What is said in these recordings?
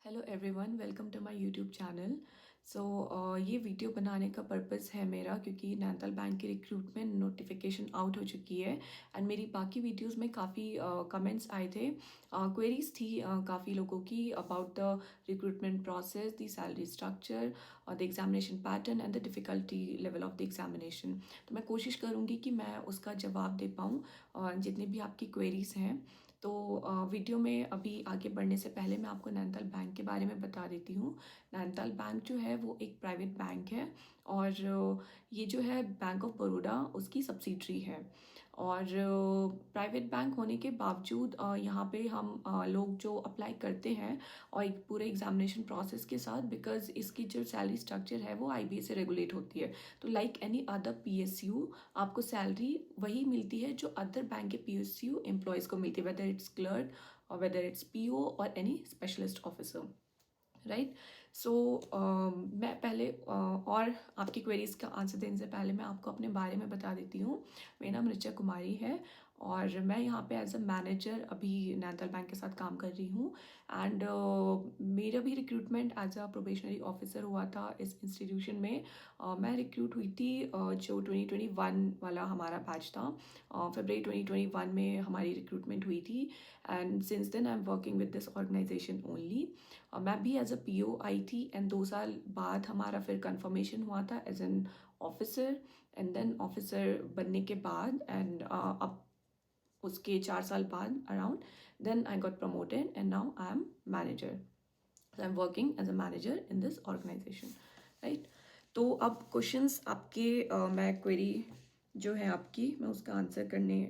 Hello everyone, welcome to my YouTube channel. ये video बनाने का पर्पस है मेरा क्योंकि नैनीताल बैंक की रिक्रूटमेंट नोटिफिकेशन आउट हो चुकी है एंड मेरी बाकी वीडियोस में काफ़ी कमेंट्स आए थे, क्वेरीज थी काफ़ी लोगों की about the recruitment process, the salary structure और the examination pattern and the difficulty level of the examination. तो मैं कोशिश करूँगी कि मैं उसका जवाब दे पाऊँ और जितनी भी आपकी क्वेरीज हैं। तो वीडियो में अभी आगे बढ़ने से पहले मैं आपको नैनीताल बैंक के बारे में बता देती हूँ। नैनीताल बैंक जो है वो एक प्राइवेट बैंक है और ये जो है बैंक ऑफ बड़ौदा उसकी सब्सिडरी है। और प्राइवेट बैंक होने के बावजूद यहाँ पे हम लोग जो अप्लाई करते हैं और एक पूरे एग्जामिनेशन प्रोसेस के साथ, बिकॉज इसकी जो सैलरी स्ट्रक्चर है वो आईबीए से रेगुलेट होती है। तो लाइक एनी अदर पीएसयू आपको सैलरी वही मिलती है जो अदर बैंक के पीएसयू एम्प्लॉयज़ को मिलती है, वेदर इट्स क्लर्क और वेदर इट्स पीओ और एनी स्पेशलिस्ट ऑफिसर, राइट। सो मैं पहले और आपकी क्वेरीज का आंसर देने से पहले मैं आपको अपने बारे में बता देती हूँ। मेरा नाम ऋचा कुमारी है और मैं यहाँ पे एज अ मैनेजर अभी नैनीताल बैंक के साथ काम कर रही हूँ। एंड मेरा भी recruitment as a probationary officer हुआ था इस इंस्टीट्यूशन में। मैं रिक्रूट हुई थी जो 2021 वाला हमारा बैच था, फरवरी 2021 में हमारी रिक्रूटमेंट हुई थी। And since then I am working with this organisation only. मैं भी एज अ पीओ आई थी एंड 2 साल बाद हमारा फिर कंफर्मेशन हुआ था as an officer. And then officer बनने के बाद एंड अब उसके 4 साल बाद around then I got promoted and now I am manager. I am working as a manager in this organisation, right. तो अब क्वेश्चंस आपके मैं क्वेरी जो है आपकी मैं उसका आंसर करने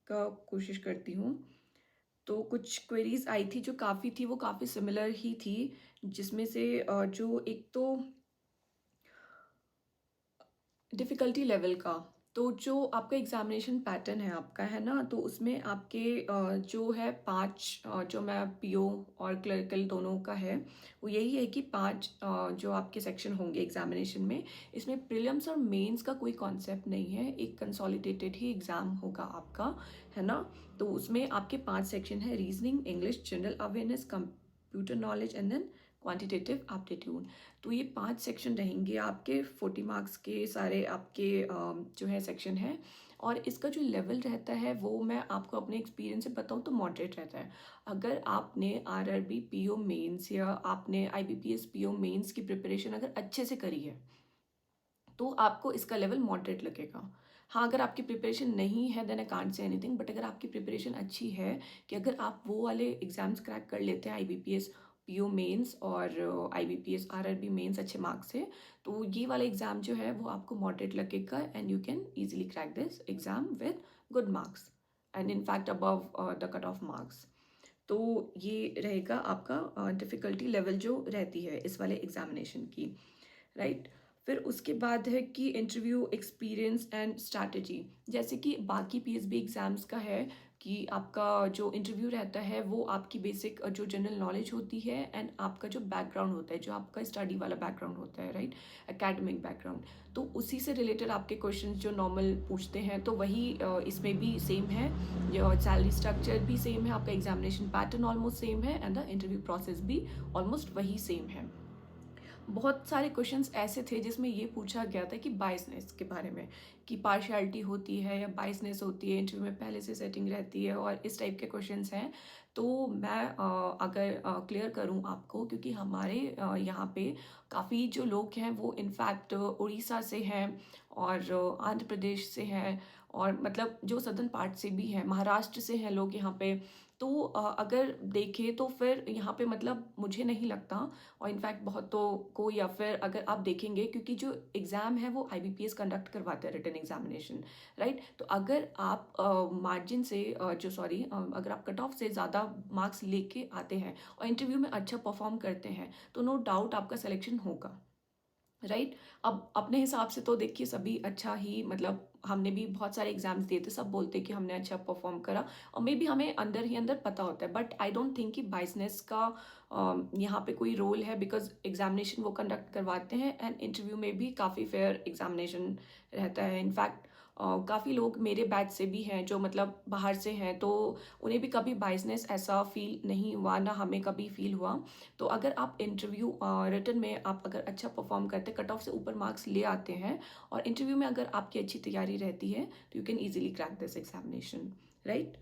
का कोशिश करती हूँ। तो कुछ क्वेरीज आई थी जो काफ़ी थी, वो काफ़ी सिमिलर ही थी, जिसमें से जो एक तो डिफ़िकल्टी लेवल का, तो जो आपका एग्ज़ामिनेशन पैटर्न है आपका, है ना, तो उसमें आपके जो है 5 जो मैं पीओ और क्लर्कल दोनों का है वो यही है कि 5 जो आपके सेक्शन होंगे एग्ज़ामिनेशन में, इसमें प्रीलिम्स और मेंस का कोई कॉन्सेप्ट नहीं है, एक कंसोलिडेटेड ही एग्ज़ाम होगा आपका, है ना। तो उसमें आपके 5 सेक्शन है, reasoning, English, general awareness, computer knowledge and then quantitative aptitude. तो ये 5 सेक्शन रहेंगे आपके 40 मार्क्स के सारे आपके जो है सेक्शन है। और इसका जो लेवल रहता है वो मैं आपको अपने एक्सपीरियंस से बताऊँ तो मॉडरेट रहता है। अगर आपने आरआरबी पीओ मेंस या आपने आईबीपीएस पीओ मेंस की प्रिपरेशन अगर अच्छे से करी है तो आपको इसका लेवल मॉडरेट लगेगा। हाँ, अगर आपकी प्रिपरेशन नहीं है then I can't say anything, but अगर आपकी प्रिपरेशन अच्छी है कि अगर आप वो वाले एग्जाम्स क्रैक कर लेते हैं आईबीपीएस पीओ मेंस और आईबीपीएस आरआरबी मेंस अच्छे मार्क्स से, तो ये वाला एग्जाम जो है वो आपको मॉडरेट लगेगा and you can easily crack this exam with good marks and in fact above the cut off marks. तो ये रहेगा आपका डिफ़िकल्टी लेवल जो रहती है इस वाले एग्जामिनेशन की, राइट। फिर उसके बाद है कि इंटरव्यू एक्सपीरियंस एंड स्ट्रैटेजी, जैसे कि बाकी पीएसबी एग्जाम्स का है कि आपका जो इंटरव्यू रहता है वो आपकी बेसिक जो जनरल नॉलेज होती है एंड आपका जो बैकग्राउंड होता है, जो आपका स्टडी वाला बैकग्राउंड होता है, राइट, एकेडमिक बैकग्राउंड, तो उसी से रिलेटेड आपके क्वेश्चंस जो नॉर्मल पूछते हैं तो वही इसमें भी सेम है। जो सैलरी स्ट्रक्चर भी सेम है, आपका एग्जामिनेशन पैटर्न ऑलमोस्ट सेम है एंड द इंटरव्यू प्रोसेस भी ऑलमोस्ट वही सेम है। बहुत सारे क्वेश्चंस ऐसे थे जिसमें ये पूछा गया था कि बायसनेस के बारे में, कि पार्शियलिटी होती है या बायसनेस होती है, इंटरव्यू में पहले से सेटिंग रहती है और इस टाइप के क्वेश्चंस हैं। तो मैं अगर क्लियर करूं आपको, क्योंकि हमारे यहाँ पे काफ़ी जो लोग हैं वो इनफैक्ट उड़ीसा से हैं और आंध्र प्रदेश से हैं और मतलब जो सदर्न पार्ट से भी हैं, महाराष्ट्र से हैं लोग यहाँ पे। तो अगर देखें तो फिर यहाँ पे मतलब मुझे नहीं लगता, और इनफैक्ट बहुतों को, या फिर अगर आप देखेंगे क्योंकि जो एग्ज़ाम है वो आईबीपीएस कंडक्ट करवाते हैं रिटन एग्जामिनेशन, राइट। तो अगर आप मार्जिन से अगर आप कट ऑफ से ज़्यादा मार्क्स लेके आते हैं और इंटरव्यू में अच्छा परफॉर्म करते हैं तो नो डाउट आपका सिलेक्शन होगा, राइट। अब अपने हिसाब से तो देखिए सभी अच्छा ही, मतलब हमने भी बहुत सारे एग्जाम्स दिए थे, सब बोलते कि हमने अच्छा परफॉर्म करा और मे बी हमें अंदर ही अंदर पता होता है, बट आई डोंट थिंक कि बाइसनेस का यहाँ पे कोई रोल है, बिकॉज एग्जामिनेशन वो कंडक्ट करवाते हैं एंड इंटरव्यू में भी काफ़ी फेयर एग्जामिनेशन रहता है। इनफैक्ट काफ़ी लोग मेरे बैच से भी हैं जो मतलब बाहर से हैं, तो उन्हें भी कभी बायसनेस ऐसा फील नहीं हुआ, ना हमें कभी फील हुआ। तो अगर आप इंटरव्यू रिटन में आप अगर अच्छा परफॉर्म करते, कट ऑफ से ऊपर मार्क्स ले आते हैं और इंटरव्यू में अगर आपकी अच्छी तैयारी रहती है तो you can easily crack this examination, right.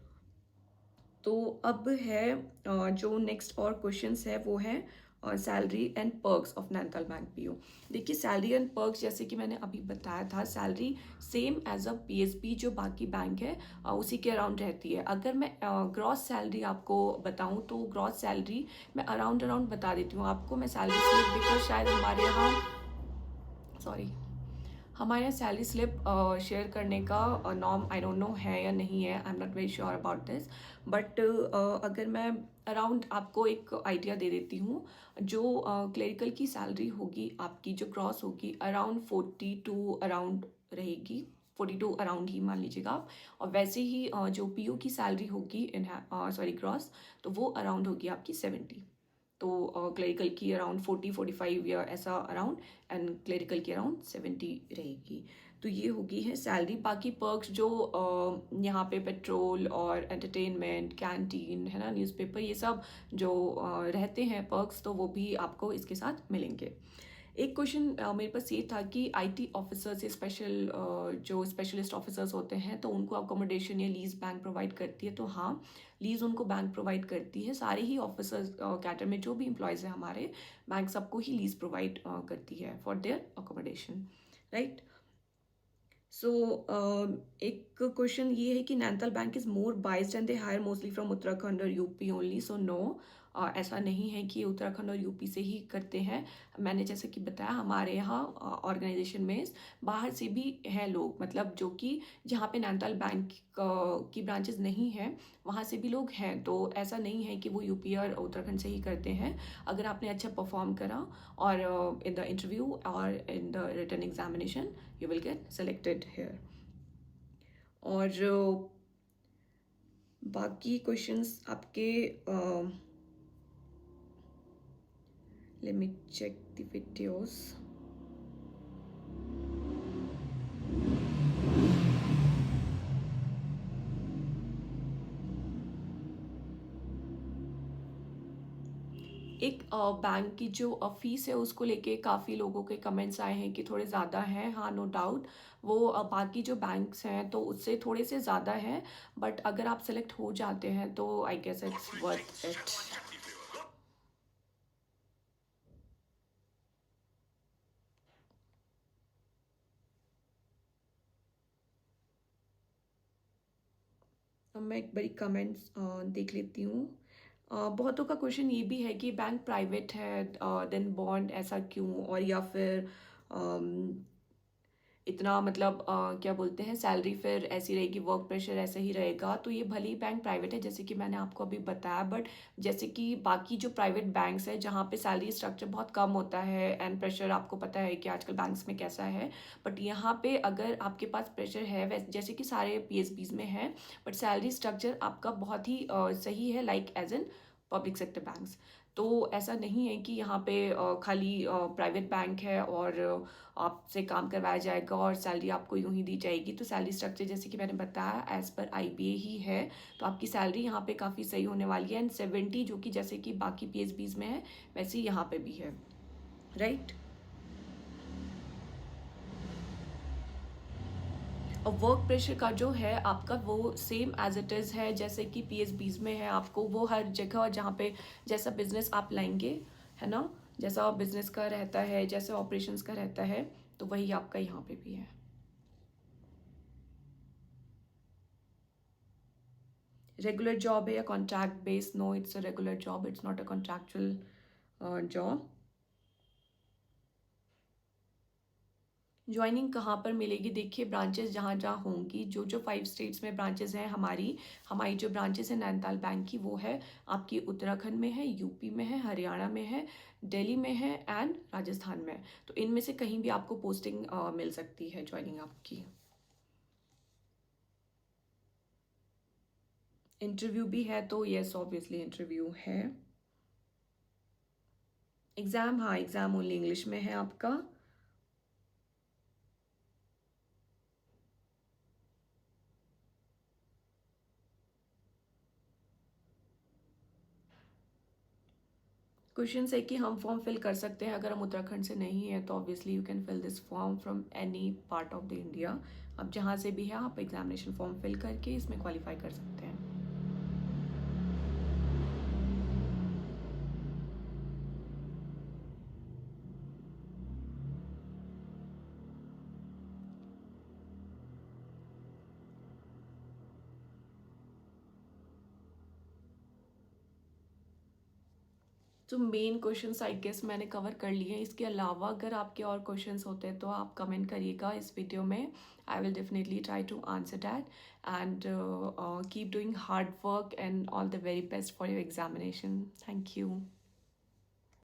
तो अब है जो नेक्स्ट और क्वेश्चंस है वो है salary and perks of Nainital bank PO. देखिए सैलरी एंड पर्क्स जैसे कि मैंने अभी बताया था, salary same as a PSB जो बाकी बैंक है उसी के अराउंड रहती है। अगर मैं ग्रॉस सैलरी आपको बताऊं तो ग्रॉस सैलरी मैं अराउंड अराउंड बता देती हूँ आपको। मैं सैलरी स्लिप बिकॉज शायद हमारे यहाँ, सॉरी, हमारे यहाँ सैलरी स्लिप शेयर करने का नॉर्म आई डोंट नो है या नहीं है, I am not very sure about this. But अगर मैं अराउंड आपको एक आइडिया दे देती हूँ, जो क्लरिकल की सैलरी होगी आपकी, जो ग्रॉस होगी अराउंड 42 अराउंड रहेगी, 42 अराउंड ही मान लीजिएगा आप। और वैसे ही जो पीओ की सैलरी होगी इन सॉरी ग्रॉस, तो वो अराउंड होगी आपकी 70। तो क्लरिकल की अराउंड 40-45 या ऐसा अराउंड, एंड क्लरिकल की अराउंड 70 रहेगी। तो ये होगी है सैलरी। बाकी पर्क्स जो यहाँ पे पेट्रोल और एंटरटेनमेंट, कैंटीन है ना, न्यूज़पेपर, ये सब जो रहते हैं पर्क्स, तो वो भी आपको इसके साथ मिलेंगे। एक क्वेश्चन मेरे पास ये था कि आईटी ऑफिसर से स्पेशल जो स्पेशलिस्ट ऑफिसर्स होते हैं तो उनको अकोमोडेशन या लीज बैंक प्रोवाइड करती है। तो हाँ, लीज उनको बैंक प्रोवाइड करती है। सारे ही ऑफिसर्स कैडर में जो भी एम्प्लॉयज़ हैं हमारे, बैंक सबको ही लीज प्रोवाइड करती है for their accommodation, right. So एक क्वेश्चन ये है कि Nainital bank is more biased and they hire mostly from Uttarakhand और यूपी ओनली। सो नो, ऐसा नहीं है कि उत्तराखंड और यूपी से ही करते हैं। मैंने जैसे कि बताया हमारे यहाँ ऑर्गेनाइजेशन में बाहर से भी हैं लोग, मतलब जो कि जहाँ पे नैनीताल बैंक की ब्रांचेस नहीं हैं वहाँ से भी लोग हैं। तो ऐसा नहीं है कि वो यूपी और उत्तराखंड से ही करते हैं। अगर आपने अच्छा परफॉर्म करा और इन द इंटरव्यू और in the written examination, you will get selected here. और बाकी क्वेश्चंस आपके, let me check the videos. एक बैंक की जो फीस है उसको लेके काफ़ी लोगों के कमेंट्स आए हैं कि थोड़े ज़्यादा हैं। हाँ, नो डाउट, वो बाकी जो बैंक्स हैं तो उससे थोड़े से ज़्यादा हैं, बट अगर आप सेलेक्ट हो जाते हैं तो I guess it's worth it. अब मैं एक बड़ी कमेंट्स देख लेती हूँ। बहुतों का क्वेश्चन ये भी है कि बैंक प्राइवेट है देन बॉन्ड ऐसा क्यों, और या फिर इतना मतलब क्या बोलते हैं, सैलरी फिर ऐसी रहेगी, वर्क प्रेशर ऐसा ही रहेगा। तो ये भले ही बैंक प्राइवेट है जैसे कि मैंने आपको अभी बताया, बट जैसे कि बाकी जो प्राइवेट बैंक्स है जहाँ पे सैलरी स्ट्रक्चर बहुत कम होता है एंड प्रेशर आपको पता है कि आजकल बैंक्स में कैसा है, बट यहाँ पे अगर आपके पास प्रेशर है वैसे जैसे कि सारे पीएसबीज में है, बट सैलरी स्ट्रक्चर आपका बहुत ही सही है, like as an public sector banks. तो ऐसा नहीं है कि यहाँ पे खाली प्राइवेट बैंक है और आपसे काम करवाया जाएगा और सैलरी आपको यूं ही दी जाएगी। तो सैलरी स्ट्रक्चर जैसे कि मैंने बताया एज पर आईबीए ही है, तो आपकी सैलरी यहाँ पे काफ़ी सही होने वाली है। एंड 70 जो कि जैसे कि बाकी पीएसबीज में है वैसे ही यहाँ पे भी है, राइट। और वर्क प्रेशर का जो है आपका वो सेम एज इट इज़ है जैसे कि पीएसबीज में है। आपको वो हर जगह जहाँ पे जैसा बिजनेस आप लाएंगे, है ना, जैसा बिजनेस का रहता है, जैसे ऑपरेशंस का रहता है, तो वही आपका यहाँ पे भी है। रेगुलर जॉब है या contract based? No, it's a regular job, it's not a contractual job. Joining कहाँ पर मिलेगी? देखिए ब्रांचेस जहाँ जहाँ होंगी, जो जो 5 स्टेट्स में ब्रांचेस हैं हमारी हमारी जो ब्रांचेस है नैनीताल बैंक की, वो है आपकी उत्तराखंड में है, यूपी में है, हरियाणा में है, दिल्ली में है एंड राजस्थान में। तो इनमें से कहीं भी आपको पोस्टिंग मिल सकती है, ज्वाइनिंग आपकी। इंटरव्यू भी है तो येस, ऑब्वियसली इंटरव्यू है। एग्ज़ाम, हाँ एग्ज़ाम ओनली इंग्लिश में है आपका। क्वेश्चन है कि हम फॉर्म फिल कर सकते हैं अगर हम उत्तराखंड से नहीं है, तो obviously you can fill this form from any part of the India. अब जहाँ से भी है आप एग्जामिनेशन फॉर्म फिल करके इसमें क्वालिफाई कर सकते हैं। तो मेन क्वेश्चंस आई गेस मैंने कवर कर लिए हैं। इसके अलावा अगर आपके और क्वेश्चंस होते हैं तो आप कमेंट करिएगा इस वीडियो में। I will definitely try to answer that and keep doing hard work and all the very best for your examination. Thank you.